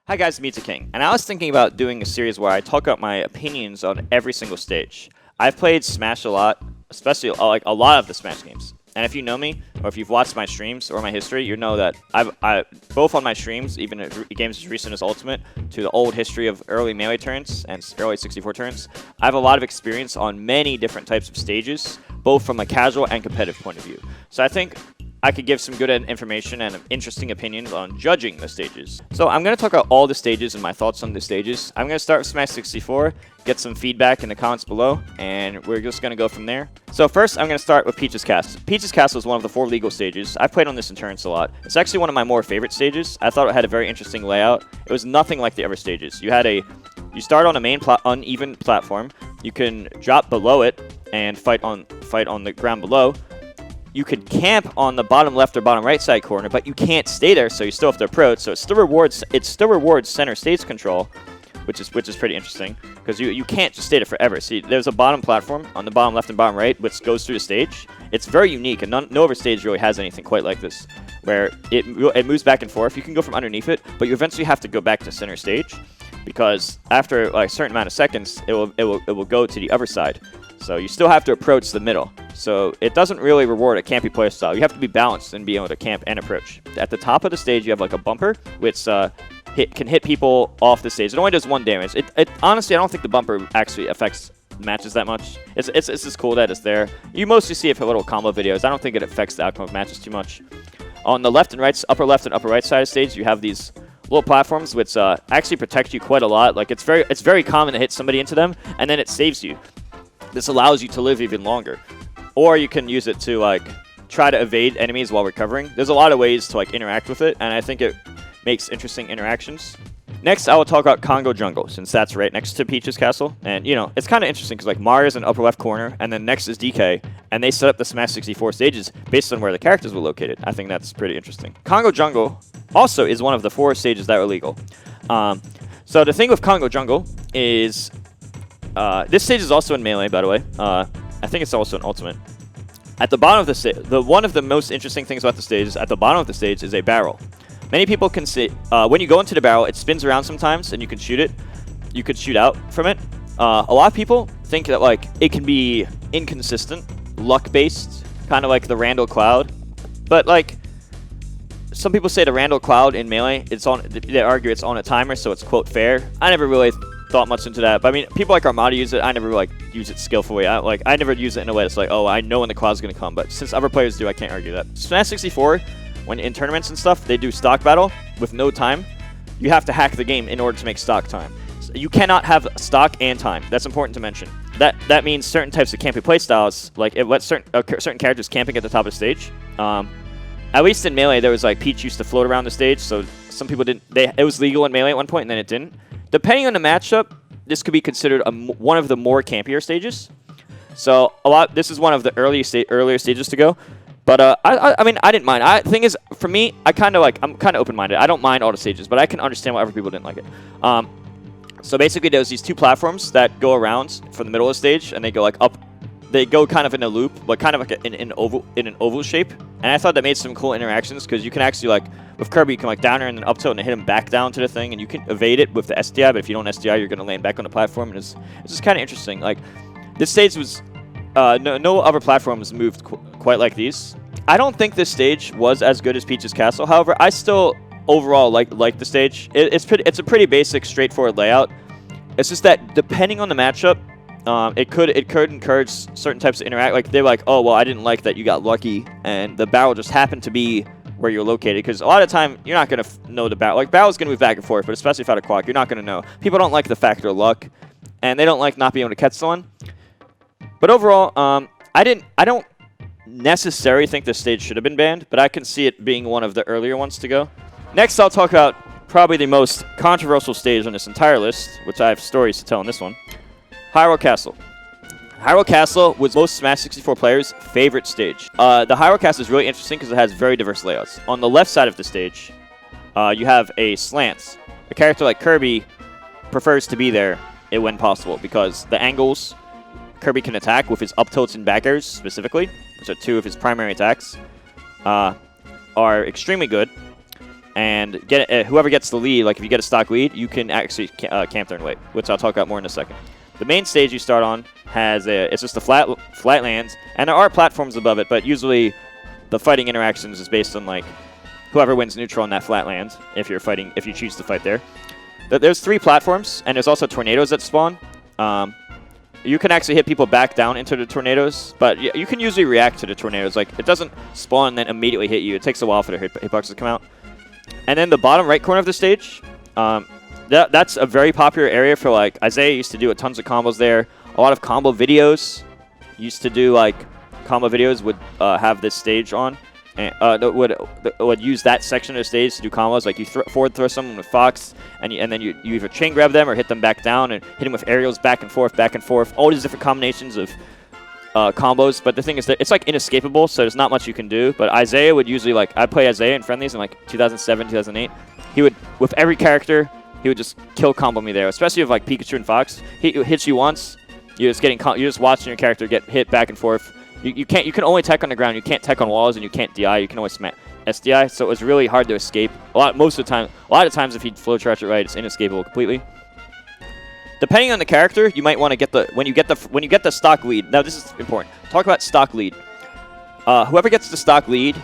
Hi guys, Mew2King, and I was thinking about doing a series where I talk about my opinions on every single stage. I've played Smash a lot, especially like a lot of the Smash games. And if you know me, or if you've watched my streams or my history, you know that I both on my streams, even at games as recent as Ultimate, to the old history of early Melee turns and early 64 turns, I have a lot of experience on many different types of stages, both from a casual and competitive point of view. So I think I could give some good information and interesting opinions on judging the stages. So I'm going to talk about all the stages and my thoughts on the stages. I'm going to start with Smash 64, get some feedback in the comments below, and we're just going to go from there. So first, I'm going to start with Peach's Castle. Peach's Castle is one of the 4 legal stages. I've played on this in turns a lot. It's actually one of my more favorite stages. I thought it had a very interesting layout. It was nothing like the other stages. You start on a main uneven platform. You can drop below it and fight on the ground below. You could camp on the bottom left or bottom right side corner, but you can't stay there, so you still have to approach. So it still rewards center stage control, which is pretty interesting because you can't just stay there forever. See, there's a bottom platform on the bottom left and bottom right, which goes through the stage. It's very unique, and no other stage really has anything quite like this, where it moves back and forth. You can go from underneath it, but you eventually have to go back to center stage because after like, a certain amount of seconds, it will go to the other side. So you still have to approach the middle. So it doesn't really reward a campy playstyle. You have to be balanced and be able to camp and approach. At the top of the stage, you have like a bumper, which can hit people off the stage. It only does 1 damage. Honestly, I don't think the bumper actually affects matches that much. It's just cool that it's there. You mostly see it for little combo videos. I don't think it affects the outcome of matches too much. On the left and right, upper left and upper right side of the stage, you have these little platforms which actually protect you quite a lot. Like it's very common to hit somebody into them, and then it saves you. This allows you to live even longer. Or you can use it to like try to evade enemies while recovering. There's a lot of ways to like interact with it, and I think it makes interesting interactions. Next, I will talk about Congo Jungle, since that's right next to Peach's Castle. And, you know, it's kind of interesting because like Mario's in the upper left corner, and then next is DK, and they set up the Smash 64 stages based on where the characters were located. I think that's pretty interesting. Congo Jungle also is one of the 4 stages that are legal. So the thing with Congo Jungle is this stage is also in Melee, by the way. I think it's also in Ultimate. At the bottom of the stage, one of the most interesting things about the stage is at the bottom of the stage is a barrel. Many people can see when you go into the barrel, it spins around sometimes, and you can shoot it. You could shoot out from it. A lot of people think that like it can be inconsistent, luck-based, kind of like the Randall Cloud. But like some people say the Randall Cloud in Melee, they argue it's on a timer, so it's quote fair. I never really thought much into that, but I mean, people like Armada use it. I never like use it skillfully. I never use it in a way that's like, oh, I know when the cloud's gonna come. But since other players do, I can't argue that. Smash 64, when in tournaments and stuff, they do stock battle with no time. You have to hack the game in order to make stock time. So you cannot have stock and time. That's important to mention. That means certain types of campy playstyles, like it lets certain characters camping at the top of the stage. At least in Melee, there was like Peach used to float around the stage, so some people didn't. It was legal in Melee at one point, and then it didn't. Depending on the matchup, this could be considered one of the more campier stages. So this is one of the earlier stages to go. But I mean, I didn't mind. The thing is, for me, I'm kind of open-minded. I don't mind all the stages, but I can understand why other people didn't like it. So basically, there's these 2 platforms that go around from the middle of the stage, and they go like up. They go kind of in a loop, but kind of like in an oval shape. And I thought that made some cool interactions because you can actually like with Kirby, you can like down air and then up tilt and hit him back down to the thing, and you can evade it with the SDI. But if you don't SDI, you're gonna land back on the platform, and it's just kind of interesting. Like this stage was no other platforms moved quite like these. I don't think this stage was as good as Peach's Castle. However, I still overall like the stage. It's a pretty basic, straightforward layout. It's just that depending on the matchup, it could encourage certain types of interact. Like they're like, oh well, I didn't like that you got lucky, and the barrel just happened to be where you're located. Because a lot of the time, you're not gonna know the barrel. Like barrel's gonna move back and forth, but especially if out of quack, you're not gonna know. People don't like the factor of luck, and they don't like not being able to catch someone. But overall, I don't necessarily think this stage should have been banned, but I can see it being one of the earlier ones to go. Next, I'll talk about probably the most controversial stage on this entire list, which I have stories to tell in this one. Hyrule Castle. Hyrule Castle was most Smash 64 players' favorite stage. The Hyrule Castle is really interesting because it has very diverse layouts. On the left side of the stage, you have a slants. A character like Kirby prefers to be there when possible because the angles Kirby can attack with his up tilts and back airs specifically, which are 2 of his primary attacks, are extremely good. and get whoever gets the lead. Like if you get a stock lead, you can actually camp there and wait, which I'll talk about more in a second. The main stage you start on has it's just a flat lands, and there are platforms above it, but usually the fighting interactions is based on like whoever wins neutral on that flat land. If you choose to fight there. There's 3 platforms, and there's also tornadoes that spawn. You can actually hit people back down into the tornadoes, but you can usually react to the tornadoes. Like, it doesn't spawn and then immediately hit you. It takes a while for the hitboxes to come out. And then the bottom right corner of the stage, that's a very popular area for, like, Isaiah used to do tons of combos there. A lot of combo videos used to do, like, combo videos would have this stage on. And would use that section of the stage to do combos. Like you forward throw someone with Fox, and then you either chain grab them or hit them back down and hit them with aerials back and forth. All these different combinations of combos. But the thing is that it's like inescapable, so there's not much you can do. But Isaiah would usually, like, I'd play Isaiah in friendlies in like 2007, 2008. He would, with every character, he would just kill combo me there. Especially with like Pikachu and Fox, he hits you once, you're just watching your character get hit back and forth. You can only tech on the ground. You can't tech on walls, and you can't DI. You can only smack SDI. So it was really hard to escape. A lot of times, if he flowcharts it right, it's inescapable completely. Depending on the character, you might want to get when you get the stock lead. Now this is important. Talk about stock lead. Whoever gets the stock lead,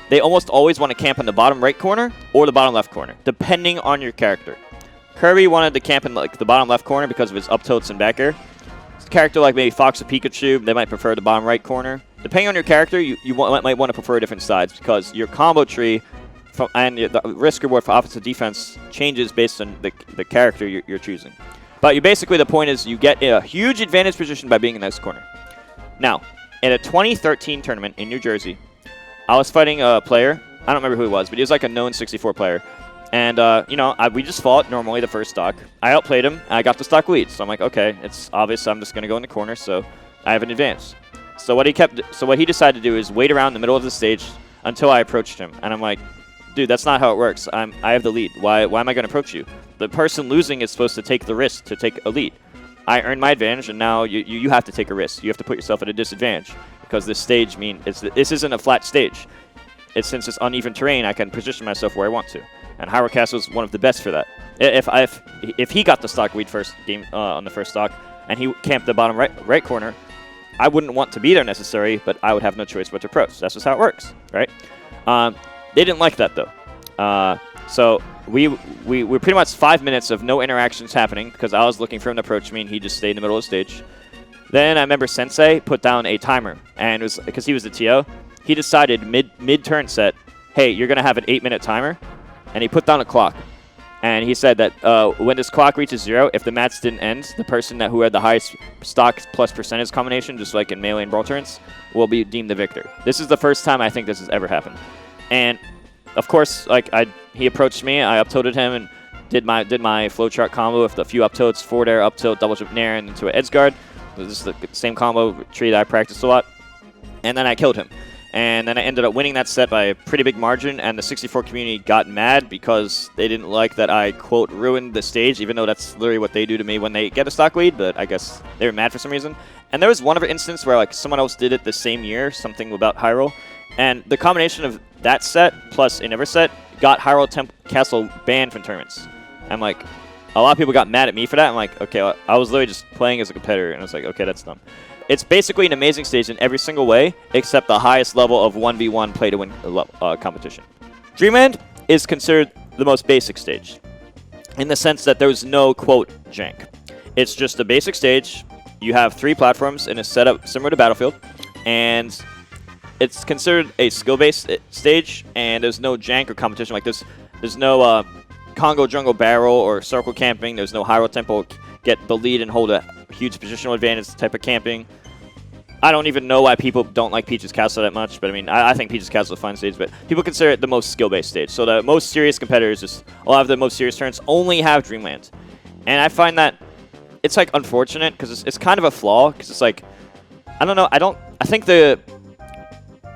they almost always want to camp in the bottom right corner or the bottom left corner, depending on your character. Kirby wanted to camp in like the bottom left corner because of his up tilts and back air. Character like maybe Fox or Pikachu, they might prefer the bottom right corner. Depending on your character, you might want to prefer different sides because your combo tree and the risk reward for offensive defense changes based on the character you're choosing. But basically the point is you get a huge advantage position by being in this corner. Now, in a 2013 tournament in New Jersey, I was fighting a player. I don't remember who he was, but he was like a known 64 player. And, we just fought normally the first stock. I outplayed him, and I got the stock lead. So I'm like, okay, it's obvious I'm just going to go in the corner, so I have an advantage. So what he decided to do is wait around the middle of the stage until I approached him. And I'm like, dude, that's not how it works. I have the lead. Why am I going to approach you? The person losing is supposed to take the risk to take a lead. I earned my advantage, and now you have to take a risk. You have to put yourself at a disadvantage because this stage this isn't a flat stage. Since it's uneven terrain, I can position myself where I want to. And Hyrule Castle is one of the best for that. If he got the stock lead first game on the first stock, and he camped the bottom right corner, I wouldn't want to be there necessarily, but I would have no choice but to approach. That's just how it works, right? They didn't like that though. So we pretty much 5 minutes of no interactions happening because I was looking for him to approach me, and he just stayed in the middle of the stage. Then I remember Sensei put down a timer, and it was because he was the TO. He decided mid turn set, hey, you're gonna have an 8-minute timer. And he put down a clock. And he said that when this clock reaches 0, if the match didn't end, the person who had the highest stock plus percentage combination, just like in Melee and Brawl turns, will be deemed the victor. This is the first time I think this has ever happened. And, of course, he approached me, I up-tilted him, and did my flowchart combo with a few up-tilts, forward air, up-tilt, double jump nair, and into an edge guard. This is the same combo tree that I practiced a lot. And then I killed him. And then I ended up winning that set by a pretty big margin, and the 64 community got mad because they didn't like that I, quote, ruined the stage, even though that's literally what they do to me when they get a stock lead, but I guess they were mad for some reason. And there was one other instance where like someone else did it the same year, something about Hyrule, and the combination of that set plus another set got Hyrule Castle banned from tournaments. I'm like, a lot of people got mad at me for that. I'm like, okay, I was literally just playing as a competitor, and I was like, okay, that's dumb. It's basically an amazing stage in every single way, except the highest level of 1v1 play-to-win competition. Dreamland is considered the most basic stage, in the sense that there's no, quote, jank. It's just a basic stage. You have 3 platforms in a setup similar to Battlefield, and it's considered a skill-based stage, and there's no jank or competition like this. There's no Congo Jungle barrel or circle camping. There's no Hyrule Temple get the lead and hold a huge positional advantage type of camping. I don't even know why people don't like Peach's Castle that much, but I mean, I think Peach's Castle is a fun stage, but people consider it the most skill-based stage. So the most serious competitors, just a lot of the most serious turns, only have Dreamland. And I find that it's like unfortunate because it's kind of a flaw, because it's like, I don't know, I think the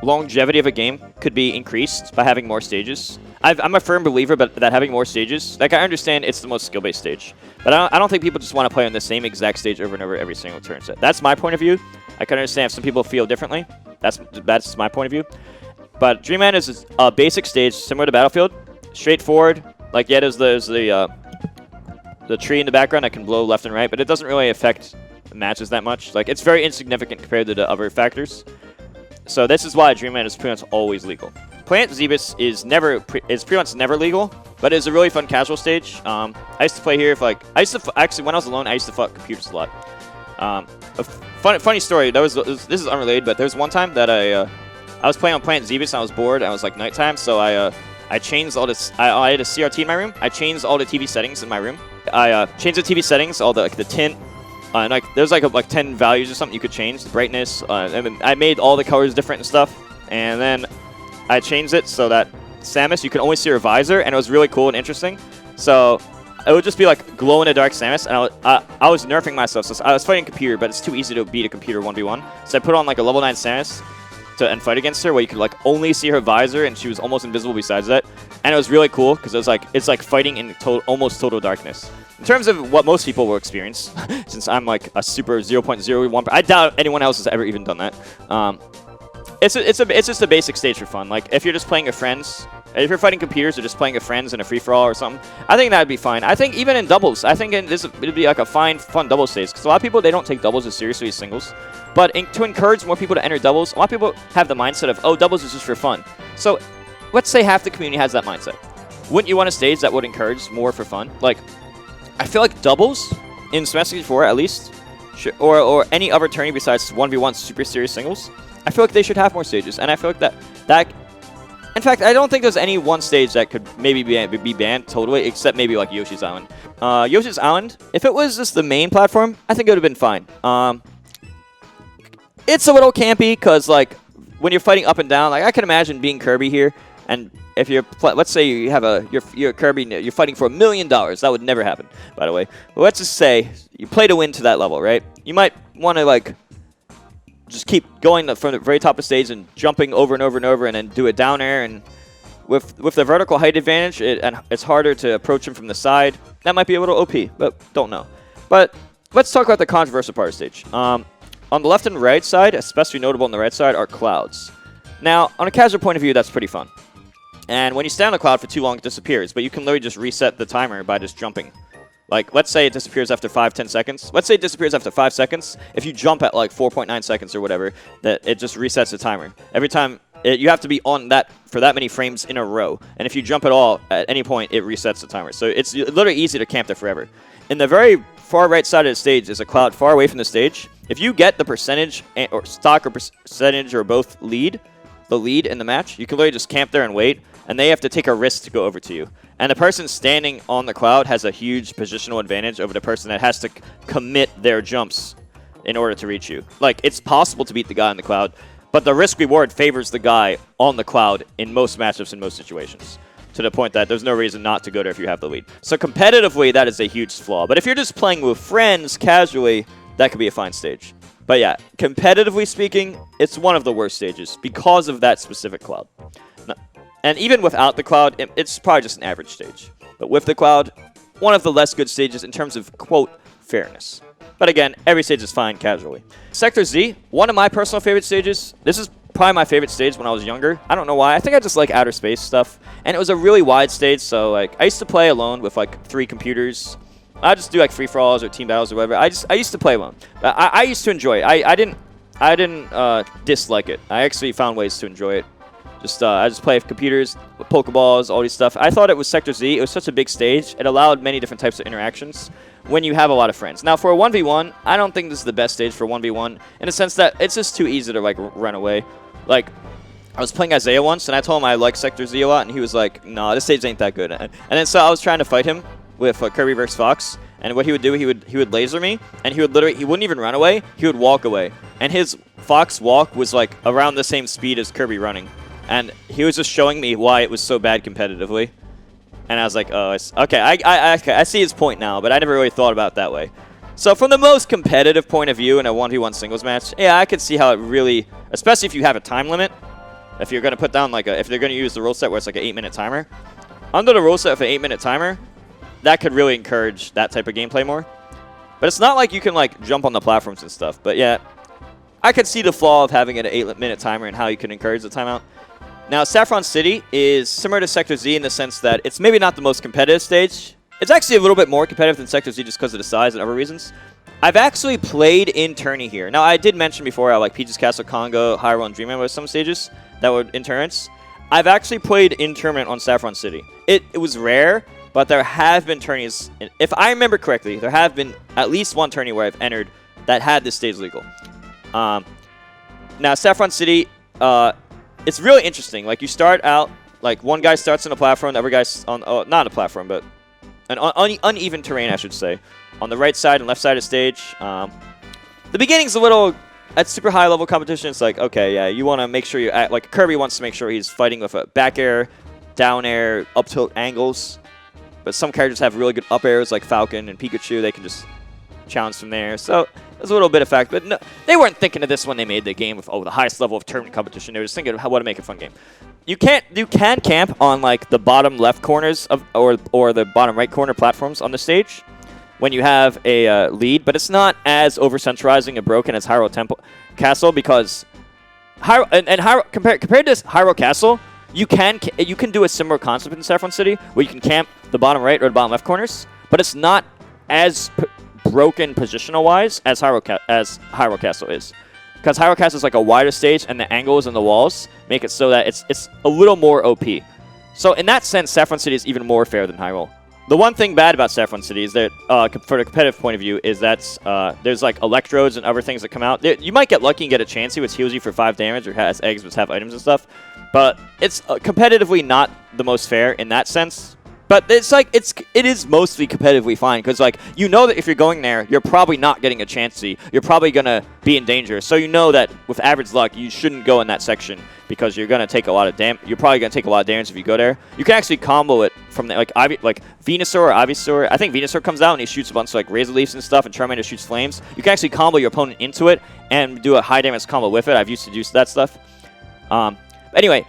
longevity of a game could be increased by having more stages. I'm a firm believer that having more stages, like I understand it's the most skill-based stage, but I don't think people just want to play on the same exact stage over and over every single turn set. That's my point of view. I can understand if some people feel differently. That's my point of view. But Dreamland is a basic stage similar to Battlefield. straightforward. Like, yeah, there's the tree in the background that can blow left and right, but it doesn't really affect matches that much. Like, it's very insignificant compared to the other factors. So this is why Dreamland is pretty much always legal. Plant Zebus is pretty much never legal, but it's a really fun casual stage. I used to play here actually when I was alone, I used to fuck computers a lot. A funny story. This is unrelated, but there was one time that I was playing on Plant Zebus and I was bored. And it was like nighttime, so I changed all this. I had a CRT in my room. I changed all the TV settings in my room. I changed the TV settings, all the tint. And there's like 10 values or something you could change, the brightness. And I made all the colors different and stuff. And then I changed it so that Samus, you can only see her visor, and it was really cool and interesting. So it would just be like glow-in-the-dark Samus, and I was nerfing myself. So I was fighting a computer, but it's too easy to beat a computer 1v1. So I put on like a level 9 Samus and fight against her, where you could like only see her visor, and she was almost invisible besides that. And it was really cool because it's like fighting in almost total darkness. In terms of what most people will experience, since I'm like a super 0.01, I doubt anyone else has ever even done that. It's just a basic stage for fun. Like, if you're just playing with friends, if you're fighting computers or just playing with friends in a free-for-all or something, I think that'd be fine. I think even in doubles, I think it'd be like a fun double stage. Because a lot of people, they don't take doubles as seriously as singles. But to encourage more people to enter doubles, a lot of people have the mindset of, oh, doubles is just for fun. So let's say half the community has that mindset. Wouldn't you want a stage that would encourage more for fun? Like, I feel like doubles in Smash 64 at least, or any other tourney besides 1v1 super serious singles, I feel like they should have more stages. And I feel like that in fact, I don't think there's any one stage that could maybe be banned totally, except maybe like Yoshi's Island. Yoshi's Island, if it was just the main platform, I think it would have been fine. It's a little campy because like when you're fighting up and down, like I can imagine being Kirby here, and if you're, let's say you have you're Kirby, you're fighting for $1 million. That would never happen, by the way. But let's just say you play to win to that level, right? You might want to like just keep going from the very top of the stage and jumping over and over and over, and then do a down air. And with the vertical height advantage, it's harder to approach him from the side. That might be a little OP, but don't know. But let's talk about the controversial part of the stage. On the left and right side, especially notable on the right side, are clouds. Now, on a casual point of view, that's pretty fun. And when you stay on the cloud for too long, it disappears. But you can literally just reset the timer by just jumping. Like, let's say it disappears after 5-10 seconds. Let's say it disappears after 5 seconds. If you jump at like 4.9 seconds or whatever, that it just resets the timer. Every time, you have to be on that for that many frames in a row. And if you jump at all, at any point, it resets the timer. So it's literally easy to camp there forever. In the very far right side of the stage is a cloud far away from the stage. If you get the percentage or stock or percentage or both lead in the match, you can literally just camp there and wait. And they have to take a risk to go over to you. And the person standing on the cloud has a huge positional advantage over the person that has to commit their jumps in order to reach you. Like, it's possible to beat the guy on the cloud, but the risk-reward favors the guy on the cloud in most matchups in most situations, to the point that there's no reason not to go there if you have the lead. So competitively, that is a huge flaw. But if you're just playing with friends casually, that could be a fine stage. But yeah, competitively speaking, it's one of the worst stages because of that specific cloud. And even without the cloud, it's probably just an average stage. But with the cloud, one of the less good stages in terms of, quote, fairness. But again, every stage is fine casually. Sector Z, one of my personal favorite stages. This is probably my favorite stage when I was younger. I don't know why. I think I just like outer space stuff. And it was a really wide stage, so like I used to play alone with like 3 computers. I just do like free-for-alls or team battles or whatever. I used to play alone. I used to enjoy it. I didn't dislike it. I actually found ways to enjoy it. I just play with computers, with Pokeballs, all these stuff. I thought it was Sector Z. It was such a big stage. It allowed many different types of interactions when you have a lot of friends. Now, for a 1v1, I don't think this is the best stage for 1v1 in the sense that it's just too easy to, like, run away. Like, I was playing Isaiah once, and I told him I like Sector Z a lot, and he was like, no, this stage ain't that good. And then so I was trying to fight him with Kirby vs. Fox, and what he would do, he would laser me, and he wouldn't even run away. He would walk away. And his Fox walk was, like, around the same speed as Kirby running. And he was just showing me why it was so bad competitively. And I was like, oh, okay, I see his point now, but I never really thought about it that way. So from the most competitive point of view in a 1v1 singles match, yeah, I could see how it really, especially if you have a time limit, if you're going to put down like if they're going to use the rule set where it's like an 8-minute timer, under the rule set of an 8-minute timer, that could really encourage that type of gameplay more. But it's not like you can like jump on the platforms and stuff. But yeah, I could see the flaw of having an 8-minute timer and how you can encourage the timeout. Now, Saffron City is similar to Sector Z in the sense that it's maybe not the most competitive stage. It's actually a little bit more competitive than Sector Z just because of the size and other reasons. I've actually played in tourney here. Now, I did mention before I like Peach's Castle, Congo, Hyrule, and Dreamland with some stages that were in tournaments. I've actually played in tournament on Saffron City. It was rare, but there have been tourneys. If I remember correctly, there have been at least one tourney where I've entered that had this stage legal. Now, Saffron City, it's really interesting. Like, you start out, like, one guy starts on a platform, the other guy's on, not a platform, but an uneven terrain, I should say, on the right side and left side of the stage. The beginning's a little, at super high level competition, it's like, okay, yeah, you want to make sure you, like, Kirby wants to make sure he's fighting with a back air, down air, up tilt angles. But some characters have really good up airs, like Falcon and Pikachu. They can just challenge from there. So there's a little bit of fact, but no, they weren't thinking of this when they made the game with the highest level of tournament competition. They were just thinking of how to make a fun game. You can camp on like the bottom left corners of or the bottom right corner platforms on the stage when you have a lead, but it's not as over centralizing and broken as Hyrule Castle because compared to Hyrule Castle, you can do a similar concept in Saffron City where you can camp the bottom right or the bottom left corners, but it's not as broken positional-wise as Hyrule Castle is. Because Hyrule Castle is like a wider stage, and the angles and the walls make it so that it's a little more OP. So in that sense, Saffron City is even more fair than Hyrule. The one thing bad about Saffron City is that, for the competitive point of view, is that there's like electrodes and other things that come out. You might get lucky and get a Chansey, which heals you for 5 damage, or has eggs which have items and stuff. But it's competitively not the most fair in that sense. But it's like it is mostly competitively fine because like you know that if you're going there, you're probably not getting a Chansey. You're probably gonna be in danger. So you know that with average luck, you shouldn't go in that section because you're gonna take a lot of You're probably gonna take a lot of damage if you go there. You can actually combo it from the, like Venusaur or Ivysaur. I think Venusaur comes out and he shoots a bunch of like Razor Leafs and stuff, and Charmander shoots flames. You can actually combo your opponent into it and do a high damage combo with it. I've used to do that stuff. Anyway.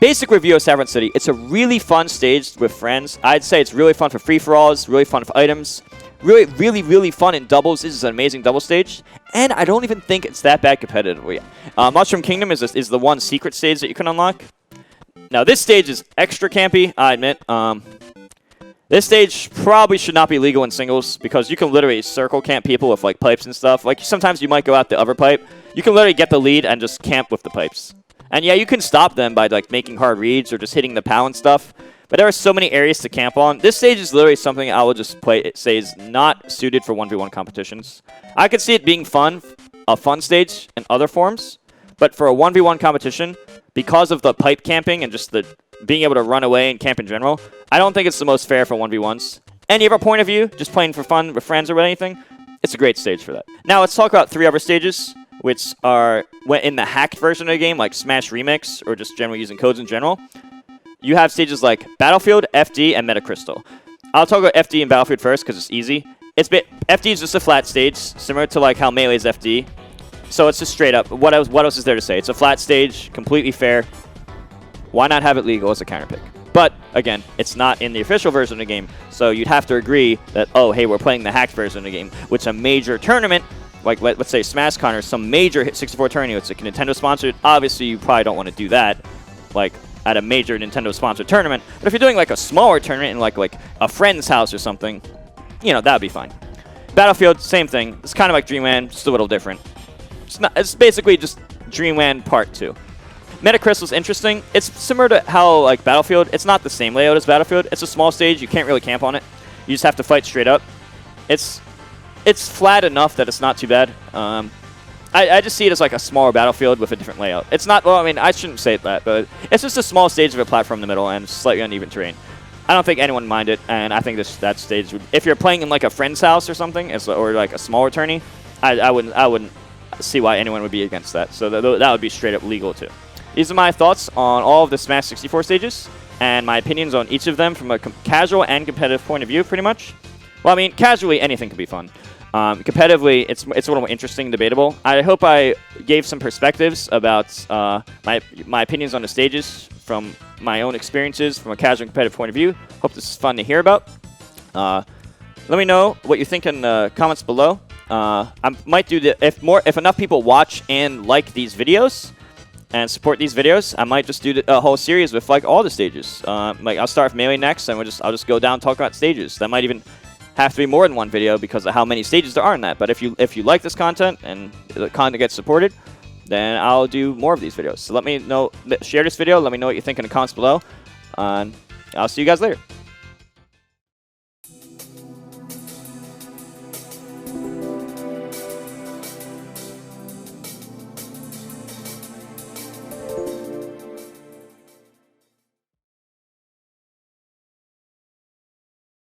Basic review of Saffron City. It's a really fun stage with friends. I'd say it's really fun for free-for-alls, really fun for items. Really, really, really fun in doubles. This is an amazing double stage. And I don't even think it's that bad competitively. Mushroom Kingdom is the one secret stage that you can unlock. Now, this stage is extra campy, I admit. This stage probably should not be legal in singles because you can literally circle camp people with like pipes and stuff. Like sometimes you might go out the other pipe. You can literally get the lead and just camp with the pipes. And yeah, you can stop them by like making hard reads or just hitting the POW and stuff. But there are so many areas to camp on. This stage is literally something I will just say is not suited for 1v1 competitions. I could see it being fun, a fun stage in other forms. But for a 1v1 competition, because of the pipe camping and just the being able to run away and camp in general, I don't think it's the most fair for 1v1s. Any other point of view, just playing for fun with friends or with anything, it's a great stage for that. Now let's talk about 3 other stages, which are in the hacked version of the game, like Smash Remix, or just generally using codes in general. You have stages like Battlefield, FD, and MetaCrystal. I'll talk about FD and Battlefield first because it's easy. FD is just a flat stage, similar to like how Melee is FD. So it's just straight up. What else is there to say? It's a flat stage, completely fair. Why not have it legal as a counter pick? But again, it's not in the official version of the game, so you'd have to agree that, oh, hey, we're playing the hacked version of the game, which a major tournament, like let's say SmashCon or some major Hit 64 tournament, it's like Nintendo sponsored. Obviously, you probably don't want to do that, like at a major Nintendo sponsored tournament. But if you're doing like a smaller tournament in like a friend's house or something, you know, that'd be fine. Battlefield, same thing. It's kind of like Dreamland, just a little different. It's basically just Dreamland Part 2. MetaCrystal's interesting. It's similar to how like Battlefield. It's not the same layout as Battlefield. It's a small stage. You can't really camp on it. You just have to fight straight up. It's flat enough that it's not too bad. I just see it as like a smaller Battlefield with a different layout. It's not, well, I mean, I shouldn't say that, but it's just a small stage with a platform in the middle and slightly uneven terrain. I don't think anyone would mind it, and I think that stage would, if you're playing in like a friend's house or something, or like a smaller tourney, I wouldn't see why anyone would be against that. So that would be straight up legal too. These are my thoughts on all of the Smash 64 stages, and my opinions on each of them from a casual and competitive point of view, pretty much. Well, I mean, casually, anything can be fun. Competitively, it's a little more interesting and debatable. I hope I gave some perspectives about my opinions on the stages from my own experiences from a casual and competitive point of view. Hope this is fun to hear about. Let me know what you think in the comments below. I might do if enough people watch and like these videos, and support these videos, I might just do a whole series with like all the stages. Like I'll start with Melee next, and I'll just go down and talk about stages. That might even have to be more than one video because of how many stages there are in that. But if you like this content and the content gets supported, then I'll do more of these videos. So let me know, share this video, let me know what you think in the comments below, and I'll see you guys later.